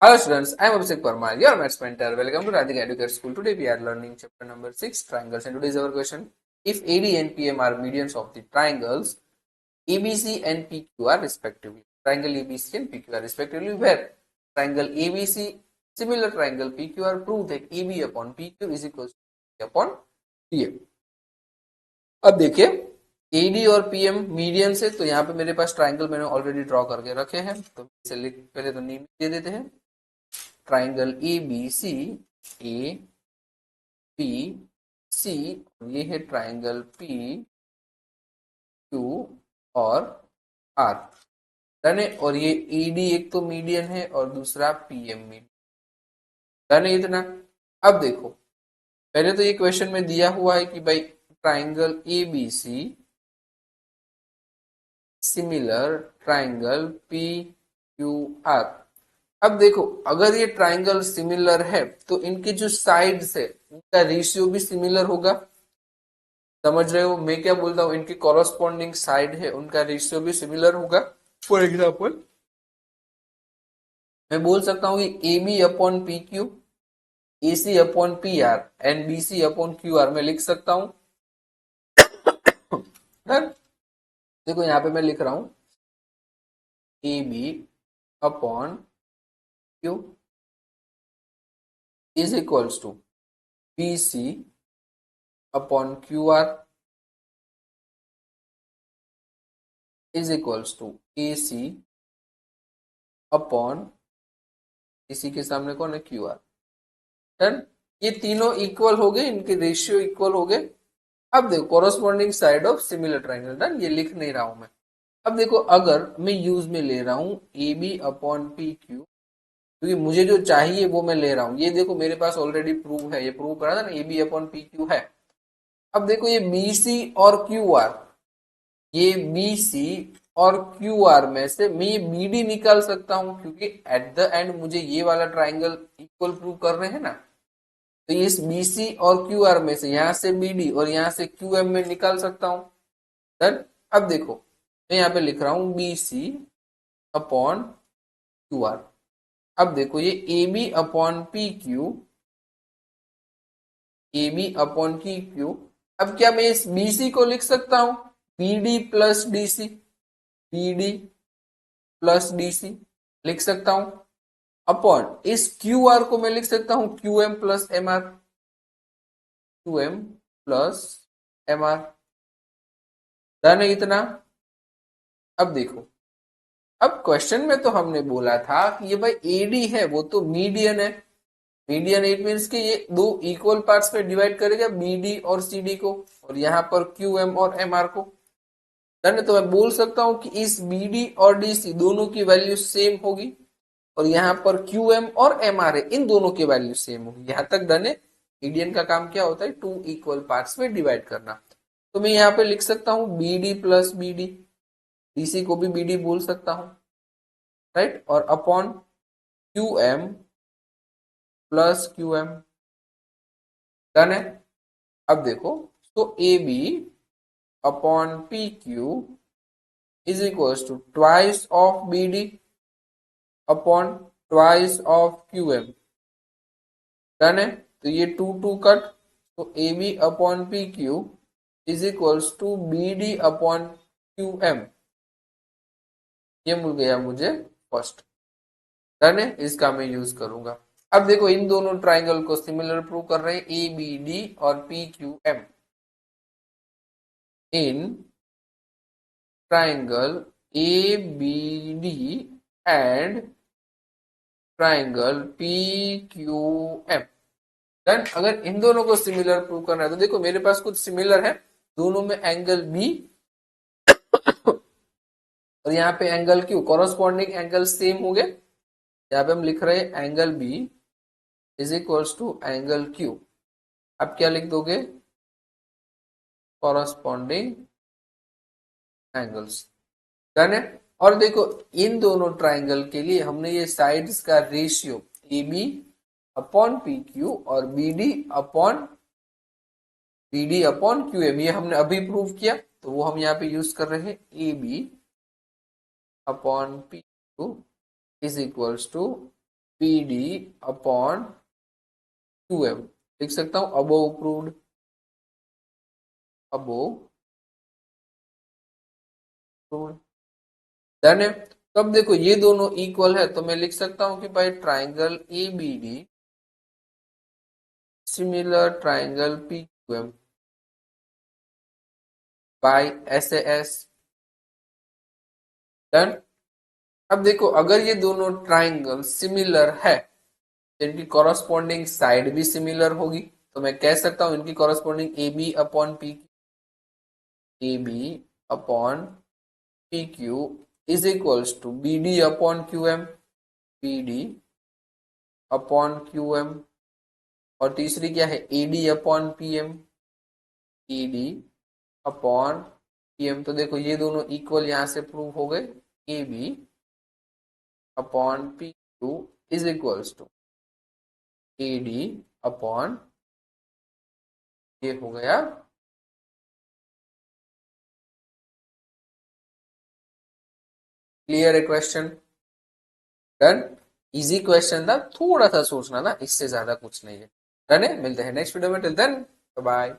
Hello students, I am Abhishek Parmar, your maths mentor. Welcome to Radhika Educate School. Today we are learning chapter number 6, triangles, and today's our question. If AD and PM are medians of the triangles ABC and PQ are respectively. Triangle ABC and PQ are respectively where triangle ABC, similar triangle PQR prove that AB upon PQ is equal to AB upon PM. अब देखिए AD और PM median से, तो यहाँ पे मेरे पास triangle मैंने already draw करके रखे हैं, तो इसे लिख पहले तो नेम दे देते हैं triangle ABC A B C, ये है ट्राइंगल PQ और R डन है। और ये ED एक तो मीडियन है और दूसरा PM मीडियन डन है इतना। अब देखो पहले तो ये क्वेश्चन में दिया हुआ है कि भाई triangle ABC similar triangle PQR। अब देखो अगर ये ट्राइंगल सिमिलर है तो इनके जो साइड्स है उनका रेशियो भी सिमिलर होगा। समझ रहे हो मैं क्या बोलता हूँ, इनकी कॉरस्पॉन्डिंग साइड है उनका रेशियो भी सिमिलर होगा। फॉर एग्जाम्पल मैं बोल सकता हूँ कि AB upon PQ, AC upon PR and BC upon QR मैं लिख सकता हूँ। देखो यहाँ पे मैं लिख रहा हूँ AB upon Q is equals to BC upon QR is equals to AC upon इसी के सामने कौन है QR। डन, ये तीनों इक्वल हो गए, इनके रेशियो इक्वल हो गए। अब देखो corresponding side of similar triangle, done, ये लिख नहीं रहा हूं मैं। अब देखो अगर मैं यूज में ले रहा हूं AB अपॉन PQ, क्योंकि मुझे जो चाहिए वो मैं ले रहा हूं। ये देखो मेरे पास ऑलरेडी प्रूव है, ये प्रूव करा था ना AB अपॉन PQ है। अब देखो ये BC और QR, ये BC और QR में से मैं ये BD निकाल सकता हूं, क्योंकि एट द एंड मुझे ये वाला ट्राइंगल इक्वल प्रूव कर रहे हैं ना। तो इस BC और QR में से यहां से BD और यहां से QM में निकाल सकता हूं। डन। अब देखो मैं यहाँ पे लिख रहा हूं BC अपॉन QR। अब देखो ये AB upon PQ, AB upon PQ। अब क्या मैं इस BC को लिख सकता हूं BD plus DC, BD plus DC लिख सकता हूं अपॉन इस QR को मैं लिख सकता हूं QM plus MR, QM plus MR। Done है इतना। अब देखो अब क्वेश्चन में तो हमने बोला था कि ये भाई AD है वो तो मीडियन है। मीडियन इट मीन्स कि ये दो इक्वल पार्ट्स में डिवाइड करेगा BD और CD को, और यहाँ पर QM और MR को। डन है, तो मैं बोल सकता हूं कि इस BD और DC दोनों की वैल्यू सेम होगी, और यहाँ पर QM और MR है इन दोनों की वैल्यू सेम होगी। यहाँ तक डन है। मीडियन का काम क्या होता है, टू इक्वल पार्ट्स में डिवाइड करना। तो मैं यहाँ पे लिख सकता हूँ BD प्लस BD, DC को भी BD बोल सकता हूँ, राइट, और upon QM plus QM। Done है। अब देखो तो AB upon PQ is equal to twice of BD upon twice of QM। Done है, तो ये टू टू कट, तो AB upon PQ is equals to BD upon QM, ये मिल गया मुझे फर्स्ट। डन है, इसका मैं यूज करूंगा। अब देखो इन दोनों ट्राइंगल को सिमिलर प्रूव कर रहे हैं ABD और PQM। In triangle ABD and triangle PQM। Done, अगर इन दोनों को सिमिलर प्रूव करना है तो देखो मेरे पास कुछ सिमिलर है, दोनों में एंगल B और यहाँ पे angle Q, corresponding angle same हो गए। यहाँ पे हम लिख रहे हैं angle B is equals to angle Q। अब क्या लिख दोगे, कॉरस्पॉन्डिंग एंगल्स। डन है। और देखो इन दोनों ट्राइंगल के लिए हमने ये साइड्स का रेशियो AB अपॉन PQ और BD अपॉन QM ये हमने अभी प्रूव किया, तो वो हम यहाँ पे यूज कर रहे हैं AB upon PQ is equals to P D upon Q M लिख सकता हूं, above proved, above proved. Done है। तो अब देखो ये दोनों इक्वल है, तो मैं लिख सकता हूं कि भाई triangle A B D similar triangle P Q M by S A S. Done. अब देखो अगर ये दोनों ट्राइंगल सिमिलर है तो इनकी कॉरस्पॉन्डिंग साइड भी सिमिलर होगी, तो मैं कह सकता हूं इनकी corresponding A B upon P, A B upon P Q is equals to B D upon Q M, B D upon Q M. और तीसरी क्या है, A D upon P M, E D upon P M. तो देखो ये दोनों equal यहां से प्रूव हो गए, A B upon P Q is equals to A D upon, ये हो गया क्लियर है क्वेश्चन। डन। इजी क्वेश्चन था, थोड़ा सा सोचना ना, इससे ज्यादा कुछ नहीं है। डन है, मिलते हैं नेक्स्ट वीडियो में, टिल देन बाय।